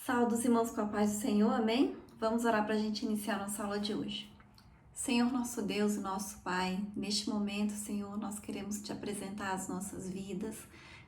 Saúdos, irmãos, com a paz do Senhor, amém? Vamos orar para a gente iniciar nossa aula de hoje. Senhor, nosso Deus e nosso Pai, neste momento, Senhor, nós queremos te apresentar as nossas vidas,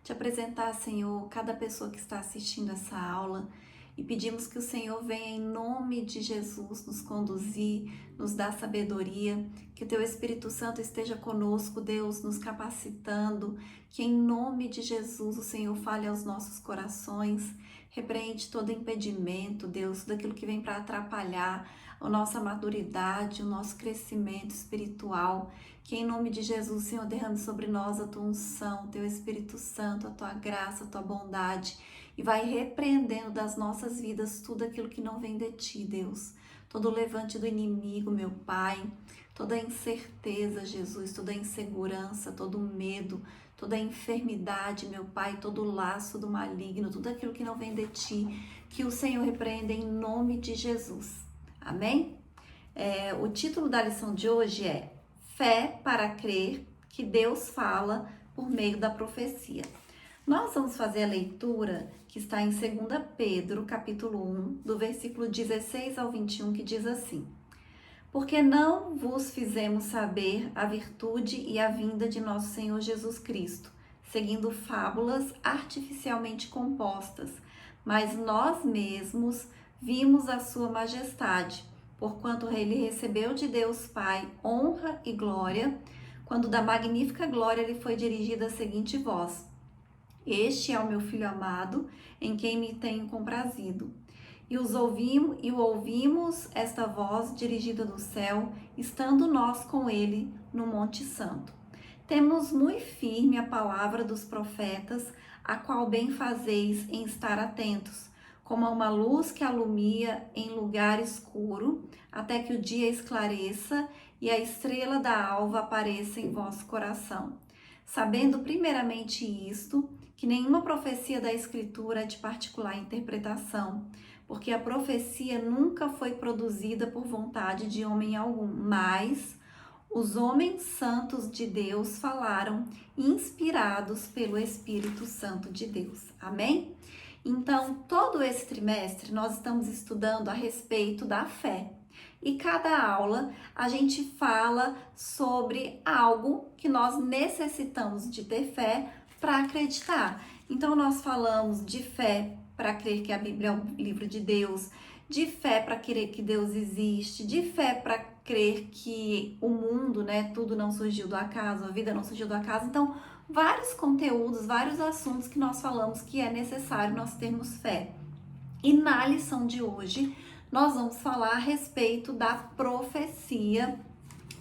te apresentar, Senhor, cada pessoa que está assistindo essa aula e pedimos que o Senhor venha em nome de Jesus nos conduzir, nos dar sabedoria, que o Teu Espírito Santo esteja conosco, Deus, nos capacitando, que em nome de Jesus o Senhor fale aos nossos corações, repreende todo impedimento, Deus, tudo aquilo que vem para atrapalhar a nossa maturidade, o nosso crescimento espiritual. Que em nome de Jesus, Senhor, derrame sobre nós a Tua unção, o Teu Espírito Santo, a Tua graça, a Tua bondade, e vai repreendendo das nossas vidas tudo aquilo que não vem de Ti, Deus. Todo o levante do inimigo, meu Pai, toda a incerteza, Jesus, toda a insegurança, todo o medo, toda a enfermidade, meu Pai, todo o laço do maligno, tudo aquilo que não vem de Ti, que o Senhor repreenda em nome de Jesus. Amém? O título da lição de hoje é Fé para crer que Deus fala por meio da profecia. Nós vamos fazer a leitura que está em 2 Pedro, capítulo 1, do versículo 16 ao 21, que diz assim: Porque não vos fizemos saber a virtude e a vinda de nosso Senhor Jesus Cristo, seguindo fábulas artificialmente compostas, mas nós mesmos vimos a sua majestade, porquanto ele recebeu de Deus Pai honra e glória, quando da magnífica glória lhe foi dirigida a seguinte voz: Este é o meu Filho amado, em quem me tenho comprazido. E o ouvimos esta voz dirigida do céu, estando nós com ele no Monte Santo. Temos muito firme a palavra dos profetas, a qual bem fazeis em estar atentos, como a uma luz que alumia em lugar escuro, até que o dia esclareça e a estrela da alva apareça em vosso coração. Sabendo primeiramente isto, que nenhuma profecia da Escritura é de particular interpretação, porque a profecia nunca foi produzida por vontade de homem algum, mas os homens santos de Deus falaram, inspirados pelo Espírito Santo de Deus. Amém? Então, todo esse trimestre nós estamos estudando a respeito da fé. E cada aula a gente fala sobre algo que nós necessitamos de ter fé para acreditar. Então, nós falamos de fé para crer que a Bíblia é o livro de Deus, de fé para crer que Deus existe, de fé para crer que o mundo, tudo não surgiu do acaso, a vida não surgiu do acaso. Então, vários conteúdos, vários assuntos que nós falamos que é necessário nós termos fé. E na lição de hoje, nós vamos falar a respeito da profecia,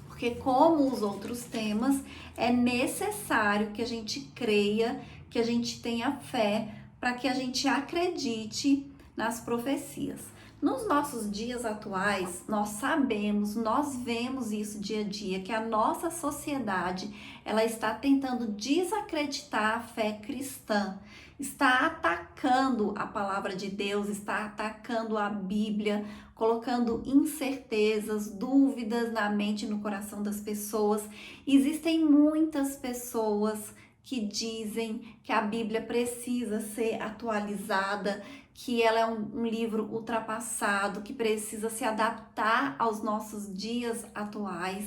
porque como os outros temas, é necessário que a gente creia, que a gente tenha fé, para que a gente acredite nas profecias. Nos nossos dias atuais, nós sabemos, nós vemos isso dia a dia, que a nossa sociedade, ela está tentando desacreditar a fé cristã, está atacando a palavra de Deus, está atacando a Bíblia, colocando incertezas, dúvidas na mente e no coração das pessoas. Existem muitas pessoas que dizem que a Bíblia precisa ser atualizada, que ela é um livro ultrapassado, que precisa se adaptar aos nossos dias atuais.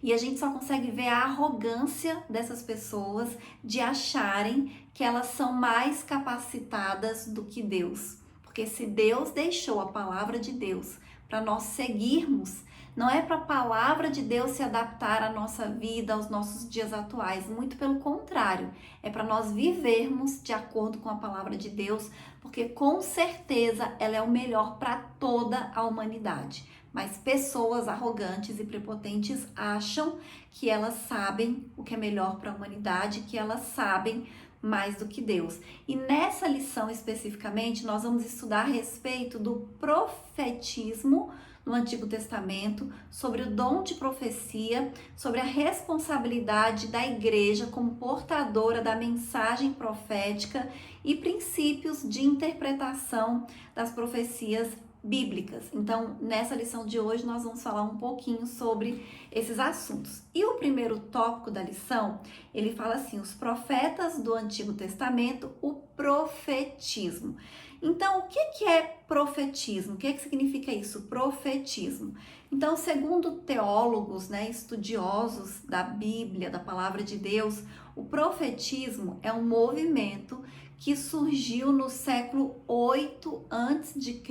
E a gente só consegue ver a arrogância dessas pessoas de acharem que elas são mais capacitadas do que Deus. Porque se Deus deixou a palavra de Deus para nós seguirmos, não é para a palavra de Deus se adaptar à nossa vida, aos nossos dias atuais. Muito pelo contrário, é para nós vivermos de acordo com a palavra de Deus, porque com certeza ela é o melhor para toda a humanidade. Mas pessoas arrogantes e prepotentes acham que elas sabem o que é melhor para a humanidade, que elas sabem mais do que Deus. E nessa lição especificamente, nós vamos estudar a respeito do profetismo no Antigo Testamento, sobre o dom de profecia, sobre a responsabilidade da igreja como portadora da mensagem profética e princípios de interpretação das profecias bíblicas. Então, nessa lição de hoje, nós vamos falar um pouquinho sobre esses assuntos. E o primeiro tópico da lição, ele fala assim, os profetas do Antigo Testamento, o profetismo. Então, o que é profetismo? O que significa isso, profetismo? Então, segundo teólogos, estudiosos da Bíblia, da Palavra de Deus, o profetismo é um movimento que surgiu no século 8 a.C.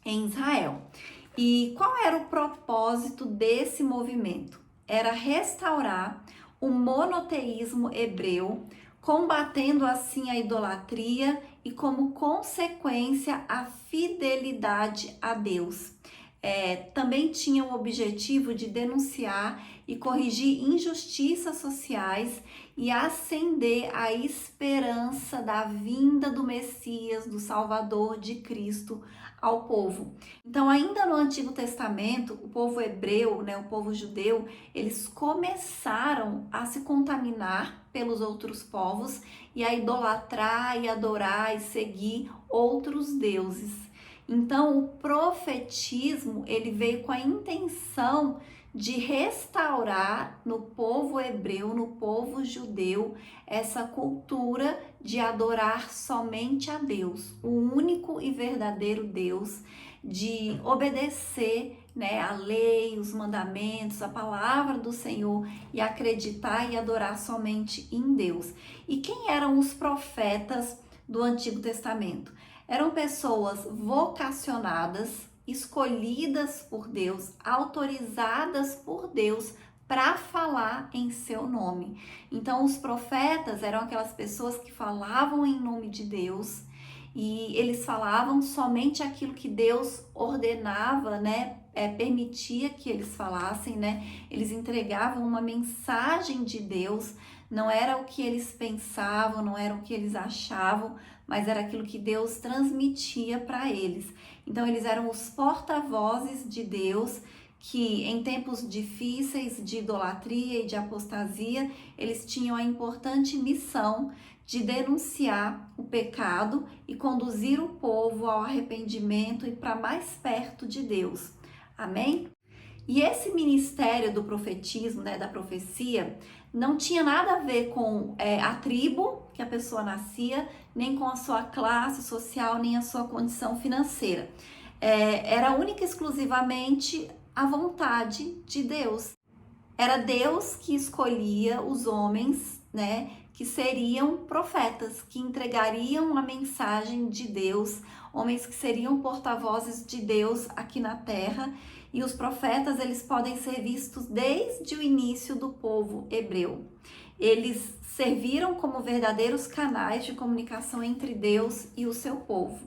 em Israel. E qual era o propósito desse movimento? Era restaurar o monoteísmo hebreu, combatendo assim a idolatria e, como consequência, a fidelidade a Deus. Também tinha o objetivo de denunciar e corrigir injustiças sociais e acender a esperança da vinda do Messias, do Salvador de Cristo ao povo. Então, ainda no Antigo Testamento, o povo hebreu, o povo judeu, eles começaram a se contaminar pelos outros povos e a idolatrar e adorar e seguir outros deuses. Então, o profetismo, ele veio com a intenção de restaurar no povo hebreu, no povo judeu, essa cultura de adorar somente a Deus, o único e verdadeiro Deus, de obedecer, a lei, os mandamentos, a palavra do Senhor e acreditar e adorar somente em Deus. E quem eram os profetas do Antigo Testamento? Eram pessoas vocacionadas, escolhidas por Deus, autorizadas por Deus para falar em seu nome. Então, os profetas eram aquelas pessoas que falavam em nome de Deus e eles falavam somente aquilo que Deus ordenava, permitia que eles falassem, Eles entregavam uma mensagem de Deus, não era o que eles pensavam, não era o que eles achavam, mas era aquilo que Deus transmitia para eles. Então, eles eram os porta-vozes de Deus, que em tempos difíceis de idolatria e de apostasia, eles tinham a importante missão de denunciar o pecado e conduzir o povo ao arrependimento e para mais perto de Deus. Amém? E esse ministério do profetismo, da profecia, não tinha nada a ver com a tribo que a pessoa nascia, nem com a sua classe social, nem a sua condição financeira. Era única e exclusivamente a vontade de Deus. Era Deus que escolhia os homens, que seriam profetas, que entregariam a mensagem de Deus, homens que seriam porta-vozes de Deus aqui na terra. E os profetas, eles podem ser vistos desde o início do povo hebreu. Eles serviram como verdadeiros canais de comunicação entre Deus e o seu povo.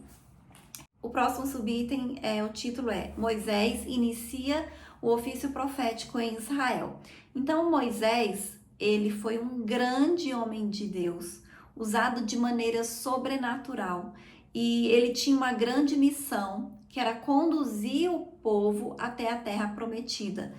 O próximo subitem, o título é Moisés inicia o ofício profético em Israel. Então, Moisés, ele foi um grande homem de Deus, usado de maneira sobrenatural. E ele tinha uma grande missão, que era conduzir o povo até a terra prometida.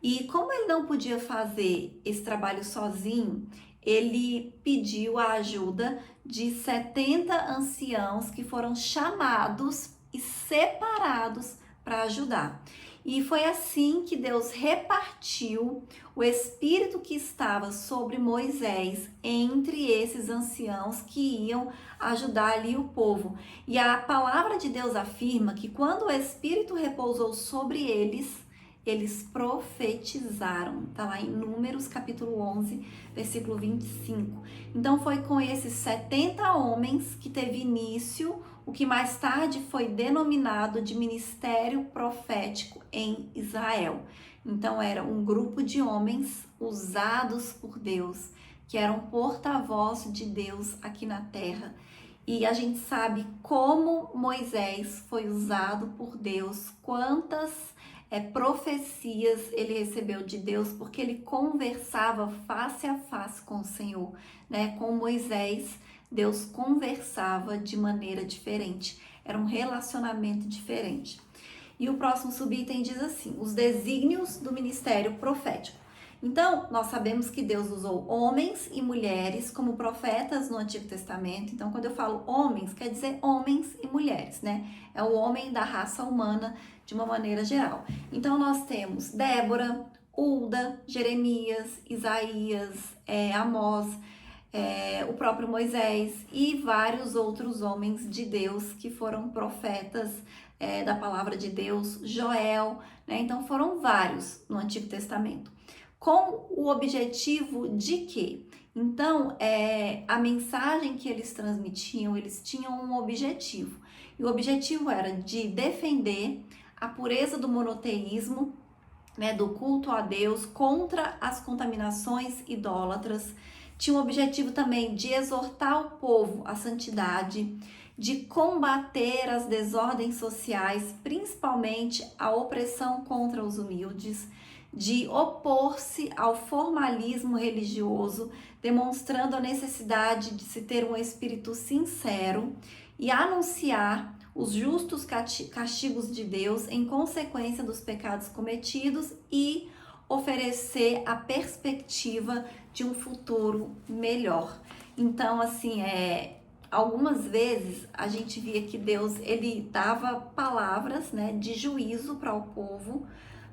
E como ele não podia fazer esse trabalho sozinho, ele pediu a ajuda de 70 anciãos que foram chamados e separados para ajudar. E foi assim que Deus repartiu o espírito que estava sobre Moisés entre esses anciãos que iam ajudar ali o povo. E a palavra de Deus afirma que quando o espírito repousou sobre eles, eles profetizaram. Está lá em Números capítulo 11, versículo 25. Então foi com esses 70 homens que teve início o que mais tarde foi denominado de ministério profético em Israel. Então era um grupo de homens usados por Deus, que eram porta-voz de Deus aqui na terra. E a gente sabe como Moisés foi usado por Deus, quantas profecias ele recebeu de Deus, porque ele conversava face a face com o Senhor, Com Moisés, Deus conversava de maneira diferente, era um relacionamento diferente. E o próximo subitem diz assim, os desígnios do ministério profético. Então, nós sabemos que Deus usou homens e mulheres como profetas no Antigo Testamento. Então, quando eu falo homens, quer dizer homens e mulheres, né? É o homem da raça humana de uma maneira geral. Então, nós temos Débora, Hulda, Jeremias, Isaías, Amós, o próprio Moisés e vários outros homens de Deus que foram profetas da palavra de Deus, Joel, né? Então, foram vários no Antigo Testamento. Com o objetivo de quê? Então, a mensagem que eles transmitiam, eles tinham um objetivo. E o objetivo era de defender a pureza do monoteísmo, né, do culto a Deus, contra as contaminações idólatras. Tinha o objetivo também de exortar o povo à santidade, de combater as desordens sociais, principalmente a opressão contra os humildes, de opor-se ao formalismo religioso, demonstrando a necessidade de se ter um espírito sincero e anunciar os justos castigos de Deus em consequência dos pecados cometidos e oferecer a perspectiva de um futuro melhor. Então, assim, algumas vezes a gente via que Deus, ele dava palavras, né, de juízo para o povo,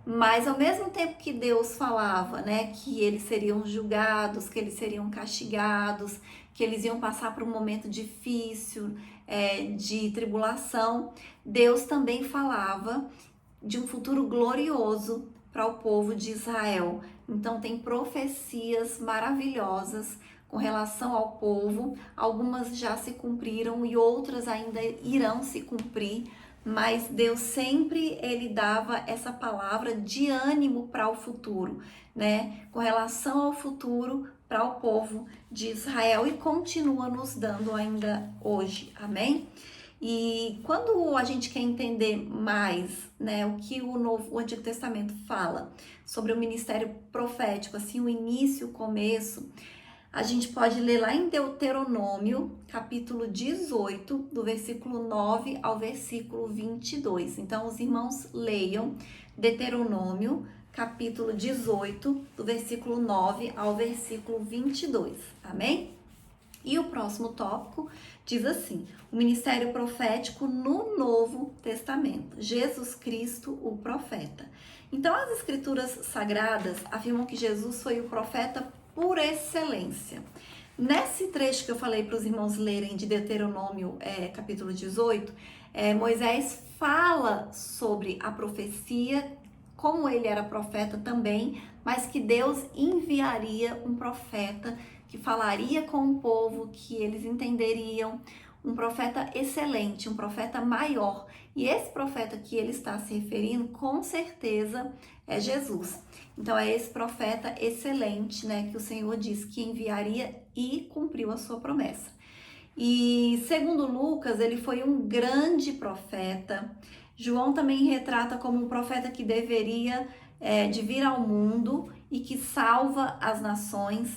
mas ao mesmo tempo que Deus falava, né, que eles seriam julgados, que eles seriam castigados, que eles iam passar por um momento difícil, de tribulação, Deus também falava de um futuro glorioso para o povo de Israel. Então tem profecias maravilhosas com relação ao povo, algumas já se cumpriram e outras ainda irão se cumprir, mas Deus sempre ele dava essa palavra de ânimo para o futuro, né? Com relação ao futuro para o povo de Israel e continua nos dando ainda hoje, amém? E quando a gente quer entender mais, né, o que o Antigo Testamento fala sobre o ministério profético, assim, o início, o começo, a gente pode ler lá em Deuteronômio, capítulo 18, do versículo 9 ao versículo 22. Então, os irmãos leiam Deuteronômio, capítulo 18, do versículo 9 ao versículo 22. Amém? E o próximo tópico diz assim: o ministério profético no Novo Testamento. Jesus Cristo, o profeta. Então, as escrituras sagradas afirmam que Jesus foi o profeta por excelência. Nesse trecho que eu falei para os irmãos lerem de Deuteronômio, capítulo 18, Moisés fala sobre a profecia, como ele era profeta também, mas que Deus enviaria um profeta que falaria com o povo, que eles entenderiam, um profeta excelente, um profeta maior. E esse profeta que ele está se referindo, com certeza, é Jesus. Então, é esse profeta excelente, né, que o Senhor disse que enviaria e cumpriu a sua promessa. E, segundo Lucas, ele foi um grande profeta. João também retrata como um profeta que deveria de vir ao mundo e que salva as nações.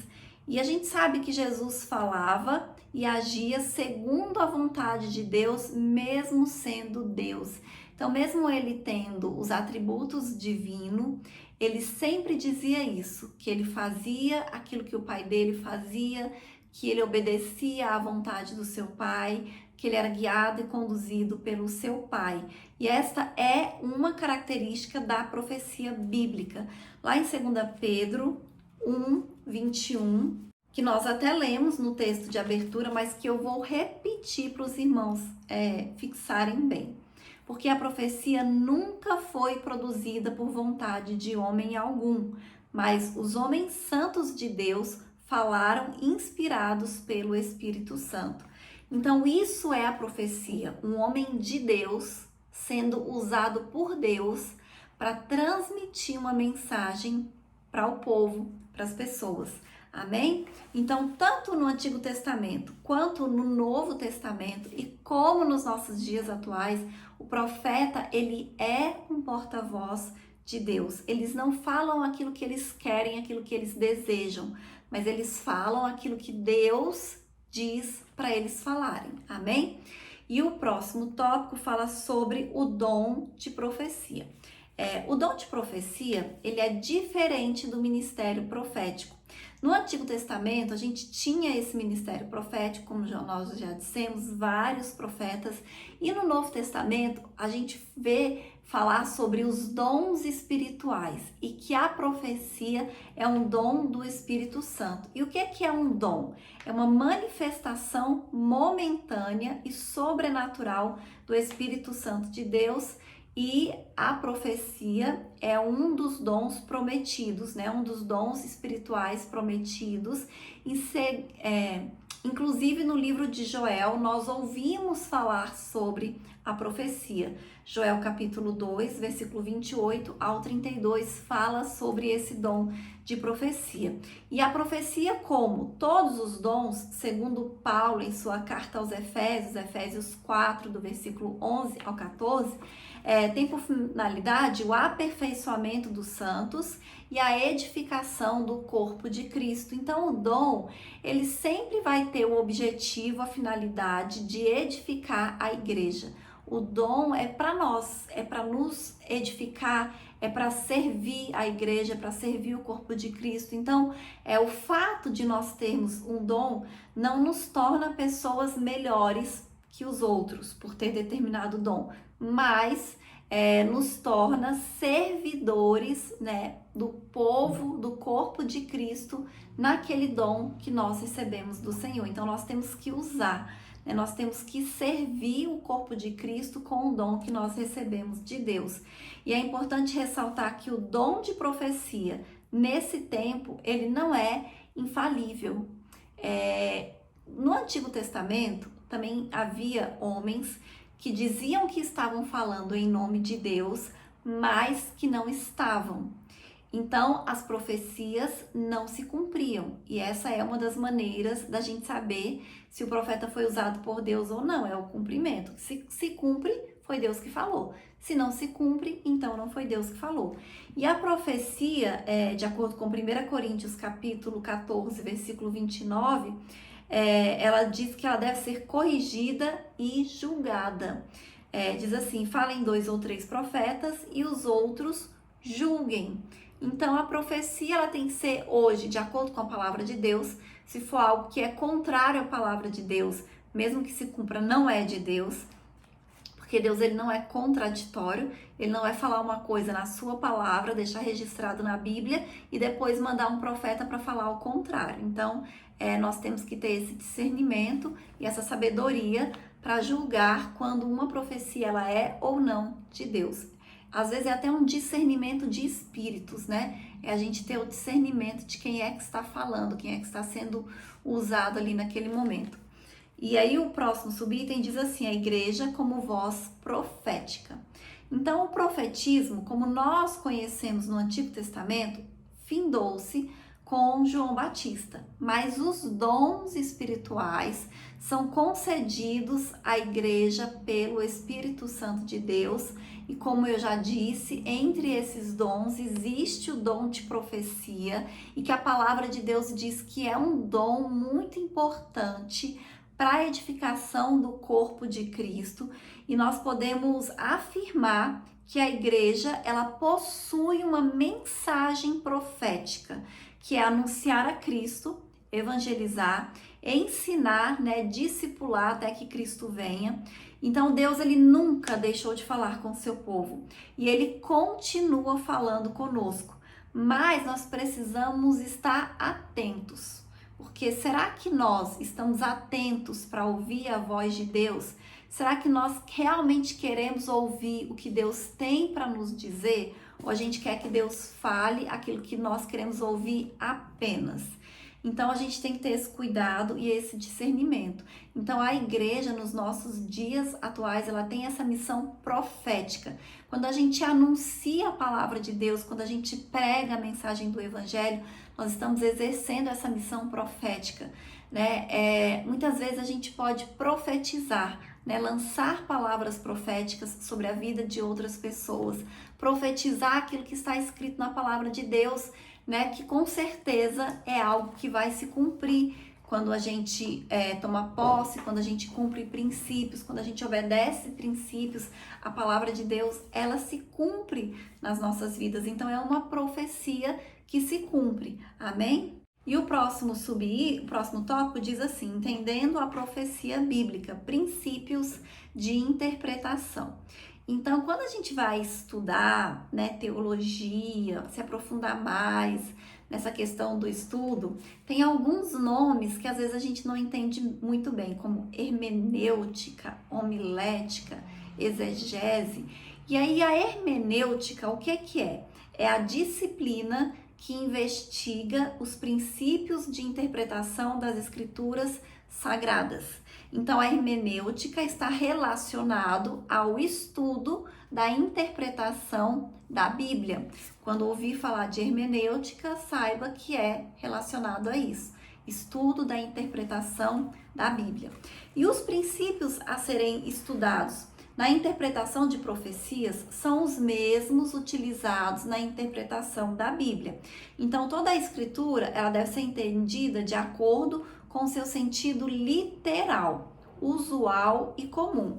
E a gente sabe que Jesus falava e agia segundo a vontade de Deus, mesmo sendo Deus. Então, mesmo ele tendo os atributos divinos, ele sempre dizia isso, que ele fazia aquilo que o pai dele fazia, que ele obedecia à vontade do seu pai, que ele era guiado e conduzido pelo seu pai. E esta é uma característica da profecia bíblica. Lá em 2 Pedro 1, 21, que nós até lemos no texto de abertura, mas que eu vou repetir para os irmãos fixarem bem. Porque a profecia nunca foi produzida por vontade de homem algum, mas os homens santos de Deus falaram inspirados pelo Espírito Santo. Então, isso é a profecia, um homem de Deus sendo usado por Deus para transmitir uma mensagem para o povo, para as pessoas. Amém? Então, tanto no Antigo Testamento quanto no Novo Testamento e como nos nossos dias atuais, o profeta, ele é um porta-voz de Deus. Eles não falam aquilo que eles querem, aquilo que eles desejam, mas eles falam aquilo que Deus diz para eles falarem. Amém? E o próximo tópico fala sobre o dom de profecia. O dom de profecia, ele é diferente do ministério profético. No Antigo Testamento, a gente tinha esse ministério profético, como nós já dissemos, vários profetas. E no Novo Testamento, a gente vê falar sobre os dons espirituais e que a profecia é um dom do Espírito Santo. E o que é um dom? É uma manifestação momentânea e sobrenatural do Espírito Santo de Deus. E a profecia é um dos dons prometidos, né? Um dos dons espirituais prometidos. Inclusive no livro de Joel, nós ouvimos falar sobre a profecia. Joel capítulo 2, versículo 28 ao 32, fala sobre esse dom de profecia. E a profecia, como todos os dons, segundo Paulo em sua carta aos Efésios, Efésios 4, do versículo 11 ao 14, tem por finalidade o aperfeiçoamento dos santos e a edificação do corpo de Cristo. Então, o dom, ele sempre vai ter o objetivo, a finalidade de edificar a igreja. O dom é para nós, é para nos edificar, é para servir a igreja, é para servir o corpo de Cristo. Então, o fato de nós termos um dom não nos torna pessoas melhores que os outros por ter determinado dom, mas nos torna servidores, né, do povo, do corpo de Cristo, naquele dom que nós recebemos do Senhor. Então, nós temos que usar, né, nós temos que servir o corpo de Cristo com o dom que nós recebemos de Deus. E é importante ressaltar que o dom de profecia, nesse tempo, ele não é infalível. No Antigo Testamento, também havia homens que diziam que estavam falando em nome de Deus, mas que não estavam. Então, as profecias não se cumpriam. E essa é uma das maneiras da gente saber se o profeta foi usado por Deus ou não, é o cumprimento. Se cumpre, foi Deus que falou. Se não se cumpre, então não foi Deus que falou. E a profecia, de acordo com 1 Coríntios capítulo 14, versículo 29, ela diz que ela deve ser corrigida e julgada. Diz assim: falem 2 ou 3 profetas e os outros julguem. Então, a profecia ela tem que ser hoje, de acordo com a palavra de Deus. Se for algo que é contrário à palavra de Deus, mesmo que se cumpra, não é de Deus, porque Deus ele não é contraditório, ele não vai falar uma coisa na sua palavra, deixar registrado na Bíblia e depois mandar um profeta para falar o contrário. Então, nós temos que ter esse discernimento e essa sabedoria para julgar quando uma profecia ela é ou não de Deus. Às vezes é até um discernimento de espíritos, né? É a gente ter o discernimento de quem é que está falando, quem é que está sendo usado ali naquele momento. E aí o próximo subitem diz assim: a igreja como voz profética. Então, o profetismo, como nós conhecemos no Antigo Testamento, findou-se com João Batista, mas os dons espirituais são concedidos à igreja pelo Espírito Santo de Deus. E como eu já disse, entre esses dons existe o dom de profecia, e que a palavra de Deus diz que é um dom muito importante para a edificação do corpo de Cristo. E nós podemos afirmar que a igreja ela possui uma mensagem profética, que é anunciar a Cristo, evangelizar, ensinar, né, discipular até que Cristo venha. Então Deus ele nunca deixou de falar com o seu povo e ele continua falando conosco, mas nós precisamos estar atentos, porque será que nós estamos atentos para ouvir a voz de Deus? Será que nós realmente queremos ouvir o que Deus tem para nos dizer? Ou a gente quer que Deus fale aquilo que nós queremos ouvir apenas? Então, a gente tem que ter esse cuidado e esse discernimento. Então, a igreja, nos nossos dias atuais, ela tem essa missão profética. Quando a gente anuncia a palavra de Deus, quando a gente prega a mensagem do Evangelho, nós estamos exercendo essa missão profética, né? Muitas vezes a gente pode profetizar, né? Lançar palavras proféticas sobre a vida de outras pessoas, profetizar aquilo que está escrito na palavra de Deus, né, que com certeza é algo que vai se cumprir quando a gente toma posse, quando a gente cumpre princípios, quando a gente obedece princípios, a palavra de Deus, ela se cumpre nas nossas vidas. Então, é uma profecia que se cumpre. Amém? E o próximo tópico diz assim: entendendo a profecia bíblica, princípios de interpretação. Então, quando a gente vai estudar, né, teologia, se aprofundar mais nessa questão do estudo, tem alguns nomes que às vezes a gente não entende muito bem, como hermenêutica, homilética, exegese. E aí a hermenêutica, o que é? É a disciplina que investiga os princípios de interpretação das escrituras sagradas. Então, a hermenêutica está relacionado ao estudo da interpretação da Bíblia. Quando ouvir falar de hermenêutica, saiba que é relacionado a isso, estudo da interpretação da Bíblia. E os princípios a serem estudados na interpretação de profecias são os mesmos utilizados na interpretação da Bíblia. Então, toda a escritura ela deve ser entendida de acordo com seu sentido literal, usual e comum,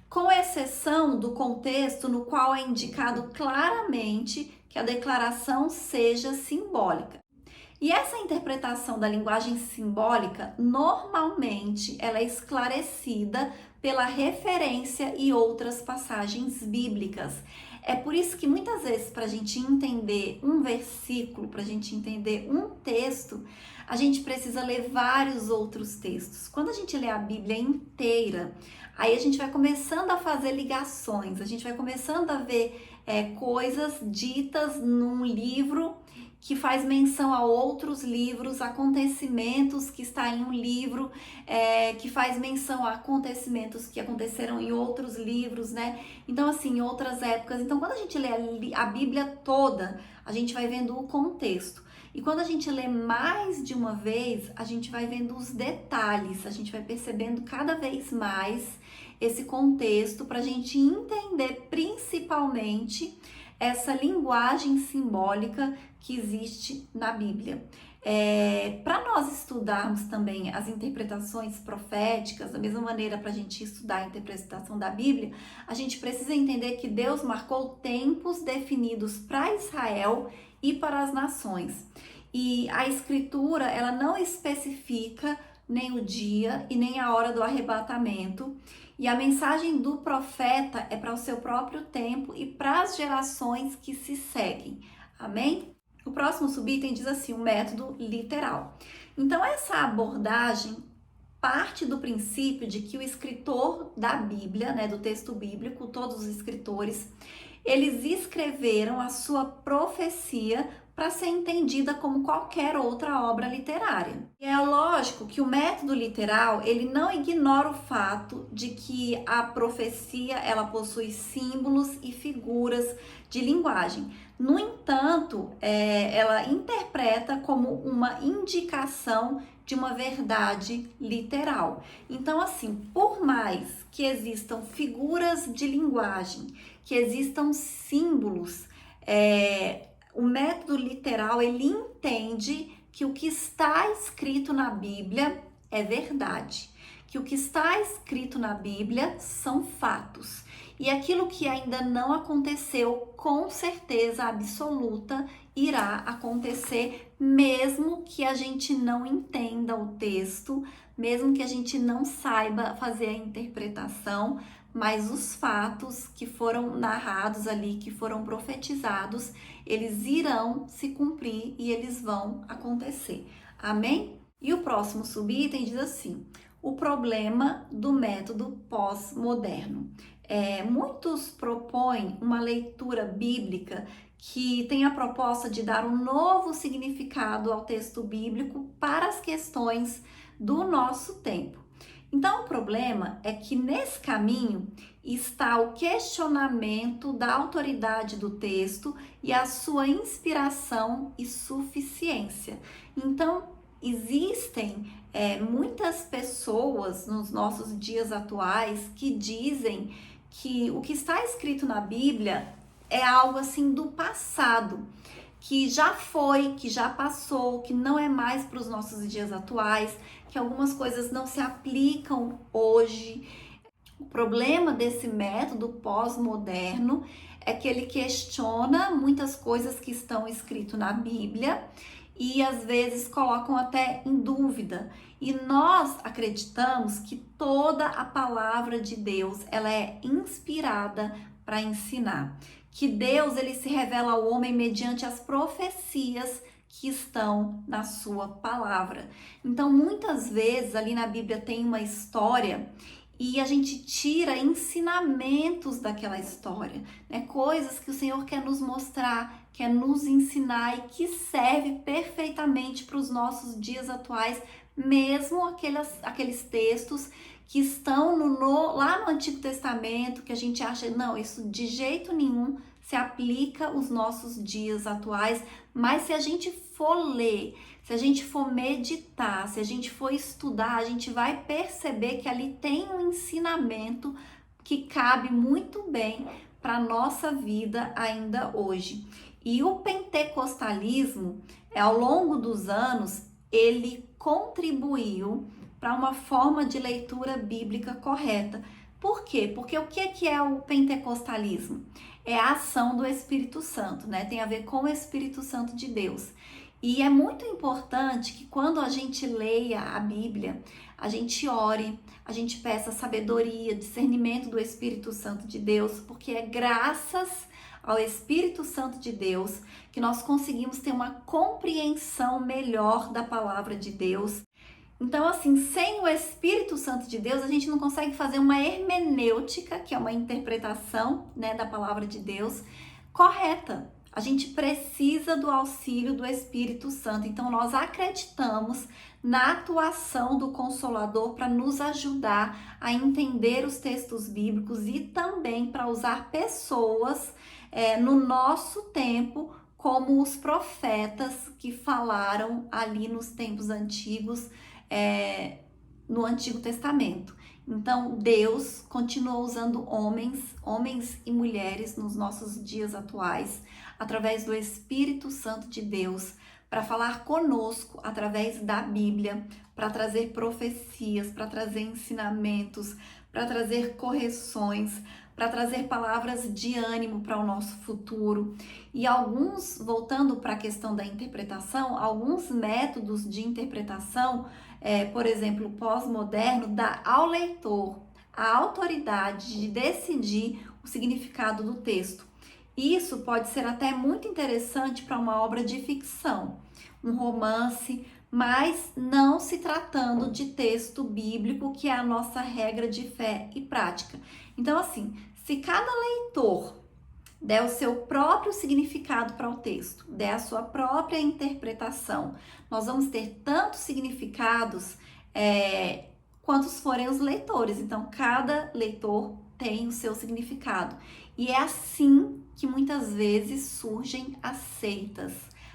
com exceção do contexto no qual é indicado claramente que a declaração seja simbólica. E essa interpretação da linguagem simbólica, normalmente, ela é esclarecida pela referência e outras passagens bíblicas. É por isso que muitas vezes, para a gente entender um versículo, para a gente entender um texto, a gente precisa ler vários outros textos. Quando a gente lê a Bíblia inteira, aí a gente vai começando a fazer ligações, a gente vai começando a ver coisas ditas num livro que faz menção a outros livros, acontecimentos que está em um livro, que faz menção a acontecimentos que aconteceram em outros livros, né? Então, assim, em outras épocas. Então, quando a gente lê a Bíblia toda, a gente vai vendo o contexto. E quando a gente lê mais de uma vez, a gente vai vendo os detalhes, a gente vai percebendo cada vez mais esse contexto para a gente entender principalmente essa linguagem simbólica que existe na Bíblia. Para nós estudarmos também as interpretações proféticas, da mesma maneira para a gente estudar a interpretação da Bíblia, a gente precisa entender que Deus marcou tempos definidos para Israel e para as nações. E a Escritura, ela não especifica nem o dia e nem a hora do arrebatamento. E a mensagem do profeta é para o seu próprio tempo e para as gerações que se seguem. Amém? O próximo subitem diz assim, o método literal. Então, essa abordagem parte do princípio de que o escritor da Bíblia, né, do texto bíblico, todos os escritores, eles escreveram a sua profecia para ser entendida como qualquer outra obra literária. E é lógico que o método literal, ele não ignora o fato de que a profecia, ela possui símbolos e figuras de linguagem. No entanto, ela interpreta como uma indicação de uma verdade literal. Então, assim, por mais que existam figuras de linguagem, que existam símbolos, o método literal, ele entende que o que está escrito na Bíblia é verdade, que o que está escrito na Bíblia são fatos. E aquilo que ainda não aconteceu, com certeza absoluta, irá acontecer, mesmo que a gente não entenda o texto, mesmo que a gente não saiba fazer a interpretação, mas os fatos que foram narrados ali, que foram profetizados, eles irão se cumprir e eles vão acontecer. Amém? E o próximo subitem diz assim, o problema do método pós-moderno. Muitos propõem uma leitura bíblica que tem a proposta de dar um novo significado ao texto bíblico para as questões do nosso tempo. Então, o problema é que nesse caminho está o questionamento da autoridade do texto e a sua inspiração e suficiência. Então, existem muitas pessoas nos nossos dias atuais que dizem que o que está escrito na Bíblia é algo assim do passado. que já foi, que já passou, que não é mais para os nossos dias atuais, que algumas coisas não se aplicam hoje. O problema desse método pós-moderno é que ele questiona muitas coisas que estão escritas na Bíblia e às vezes colocam até em dúvida. E nós acreditamos que toda a palavra de Deus, ela é inspirada para ensinar. Que Deus, ele se revela ao homem mediante as profecias que estão na sua palavra. Então, muitas vezes ali na Bíblia tem uma história e a gente tira ensinamentos daquela história, né? Coisas que o Senhor quer nos mostrar, quer nos ensinar e que serve perfeitamente para os nossos dias atuais, mesmo aqueles textos que estão lá no Antigo Testamento, que a gente acha, não, isso de jeito nenhum se aplica aos nossos dias atuais, mas se a gente for ler, se a gente for meditar, se a gente for estudar, a gente vai perceber que ali tem um ensinamento que cabe muito bem para a nossa vida ainda hoje. E o pentecostalismo, ao longo dos anos, ele contribuiu para uma forma de leitura bíblica correta. Por quê? Porque o que é o pentecostalismo? É a ação do Espírito Santo, né? Tem a ver com o Espírito Santo de Deus. E é muito importante que quando a gente leia a Bíblia, a gente ore, a gente peça sabedoria, discernimento do Espírito Santo de Deus, porque é graças ao Espírito Santo de Deus que nós conseguimos ter uma compreensão melhor da palavra de Deus. Então, assim, sem o Espírito Santo de Deus, a gente não consegue fazer uma hermenêutica, que é uma interpretação, né, da palavra de Deus, correta. A gente precisa do auxílio do Espírito Santo. Então, nós acreditamos na atuação do Consolador para nos ajudar a entender os textos bíblicos e também para usar pessoas no nosso tempo, como os profetas que falaram ali nos tempos antigos, no Antigo Testamento. Então, Deus continua usando homens e mulheres nos nossos dias atuais, através do Espírito Santo de Deus, para falar conosco através da Bíblia, para trazer profecias, para trazer ensinamentos, para trazer correções, para trazer palavras de ânimo para o nosso futuro. E voltando para a questão da interpretação, alguns métodos de interpretação, por exemplo, o pós-moderno, dá ao leitor a autoridade de decidir o significado do texto. Isso pode ser até muito interessante para uma obra de ficção, um romance, mas não se tratando de texto bíblico, que é a nossa regra de fé e prática. Então, assim, se cada leitor der o seu próprio significado para o texto, der a sua própria interpretação, nós vamos ter tantos significados quantos forem os leitores. Então, cada leitor tem o seu significado. E é assim que muitas vezes surgem as seitas.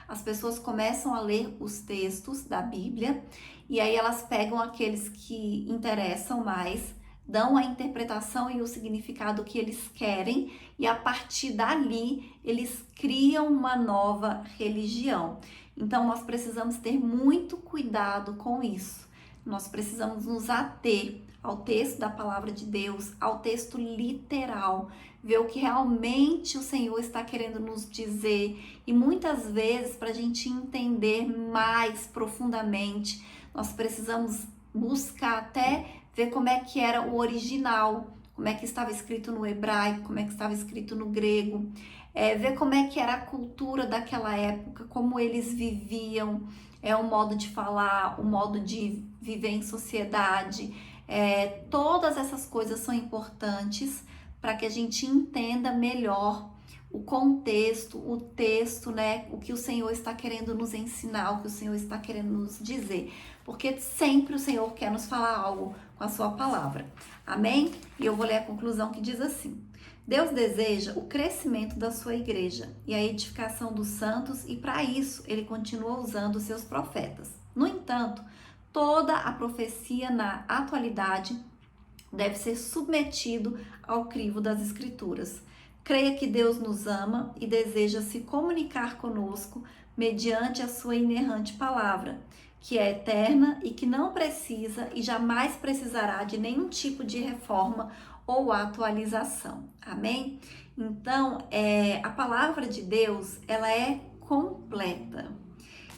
As pessoas começam a ler os textos da Bíblia e aí elas pegam aqueles que interessam mais, dão a interpretação e o significado que eles querem e a partir dali eles criam uma nova religião. Então nós precisamos ter muito cuidado com isso. Nós precisamos nos ater ao texto da palavra de Deus, ao texto literal, ver o que realmente o Senhor está querendo nos dizer. E muitas vezes, para a gente entender mais profundamente, nós precisamos buscar até ver como é que era o original, como é que estava escrito no hebraico, como é que estava escrito no grego, ver como é que era a cultura daquela época, como eles viviam, o modo de falar, o modo de viver em sociedade. Todas essas coisas são importantes para que a gente entenda melhor o contexto, o texto, né? O que o Senhor está querendo nos ensinar, o que o Senhor está querendo nos dizer. Porque sempre o Senhor quer nos falar algo com a sua palavra. Amém? E eu vou ler a conclusão que diz assim: Deus deseja o crescimento da sua igreja e a edificação dos santos, e para isso ele continua usando os seus profetas. No entanto, toda a profecia na atualidade deve ser submetido ao crivo das Escrituras. Creia que Deus nos ama e deseja se comunicar conosco mediante a sua inerrante palavra, que é eterna e que não precisa e jamais precisará de nenhum tipo de reforma ou atualização. Amém? Então, a palavra de Deus, ela é completa.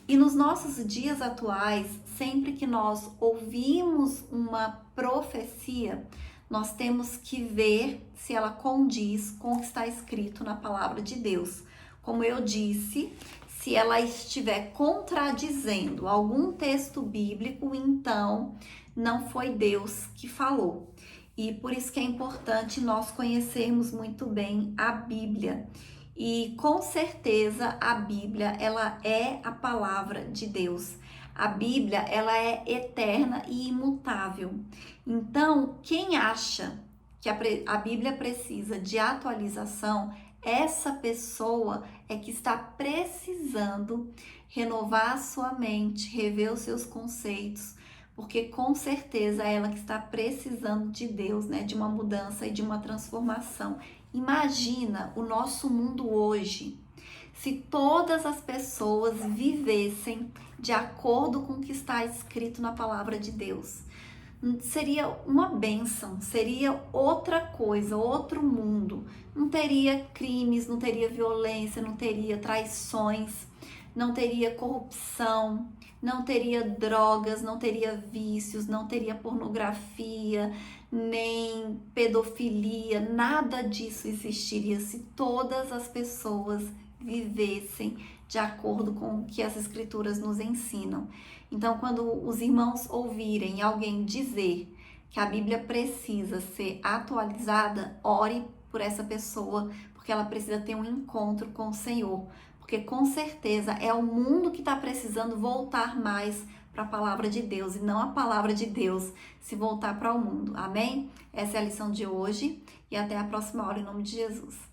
E nos nossos dias atuais, sempre que nós ouvimos uma profecia, nós temos que ver se ela condiz com o que está escrito na palavra de Deus. Como eu disse, se ela estiver contradizendo algum texto bíblico, então não foi Deus que falou. E por isso que é importante nós conhecermos muito bem a Bíblia. E com certeza a Bíblia, ela é a palavra de Deus. A Bíblia, ela é eterna e imutável. Então, quem acha que a Bíblia precisa de atualização, essa pessoa é que está precisando renovar a sua mente, rever os seus conceitos, porque com certeza é ela que está precisando de Deus, né? De uma mudança e de uma transformação. Imagina o nosso mundo hoje, se todas as pessoas vivessem de acordo com o que está escrito na palavra de Deus. Seria uma bênção, seria outra coisa, outro mundo. Não teria crimes, não teria violência, não teria traições, não teria corrupção, não teria drogas, não teria vícios, não teria pornografia, nem pedofilia, nada disso existiria se todas as pessoas vivessem de acordo com o que as escrituras nos ensinam. Então, quando os irmãos ouvirem alguém dizer que a Bíblia precisa ser atualizada, ore por essa pessoa, porque ela precisa ter um encontro com o Senhor. Porque com certeza é o mundo que está precisando voltar mais para a palavra de Deus e não a palavra de Deus se voltar para o mundo. Amém? Essa é a lição de hoje e até a próxima aula em nome de Jesus.